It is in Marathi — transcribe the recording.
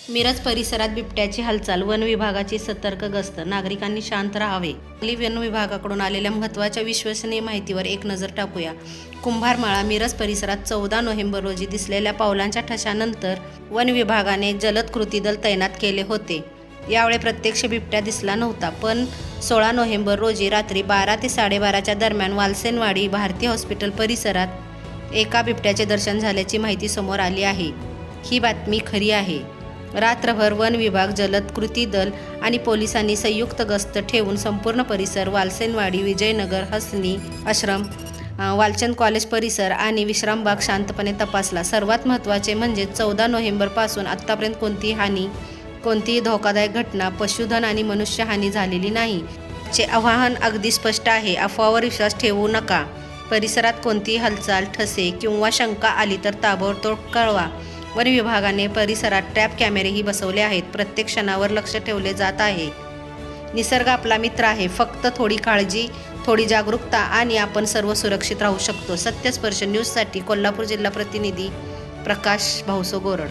मिरज परिसरात बिबट्याची हालचाल, वन विभागाची सतर्क गस्त, नागरिकांनी शांत राहावे. वन विभागाकडून आलेल्या महत्त्वाच्या विश्वसनीय माहितीवर एक नजर टाकूया. कुंभारमाळा मिरज परिसरात 14 नोव्हेंबर रोजी दिसलेल्या पावलांच्या ठशानंतर वन विभागाने जलद कृती दल तैनात केले होते. यावेळी प्रत्यक्ष बिबट्या दिसला नव्हता, पण 16 नोव्हेंबर रोजी रात्री 12 ते 12:30च्या दरम्यान वालसेनवाडी भारती हॉस्पिटल परिसरात एका बिबट्याचे दर्शन झाल्याची माहिती समोर आली आहे. ही बातमी खरी आहे. रात्रभर वन विभाग, जलद कृती दल आणि पोलिसांनी संयुक्त गस्त ठेवून संपूर्ण परिसर, वालसेनवाडी, विजयनगर, हसनी आश्रम, वालचंद कॉलेज परिसर आणि विश्रामबाग शांतपणे तपासला. सर्वात महत्त्वाचे म्हणजे 14 नोव्हेंबरपासून आत्तापर्यंत कोणतीही धोकादायक घटना, पशुधन आणि मनुष्यहानी झालेली नाही. चे आवाहन अगदी स्पष्ट आहे. अफवावर विश्वास ठेवू नका. परिसरात कोणतीही हालचाल, ठसे किंवा शंका आली तर ताबडतोब कळवा. वन विभागाने परिसरात ट्रॅप कॅमेरेही बसवले आहेत. प्रत्येक क्षणावर लक्ष ठेवले जात आहे. निसर्ग आपला मित्र आहे. फक्त थोडी काळजी, थोडी जागरूकता आणि आपण सर्व सुरक्षित राहू शकतो. सत्यस्पर्श न्यूजसाठी कोल्हापूर जिल्हा प्रतिनिधी प्रकाश भाऊसो गोरड.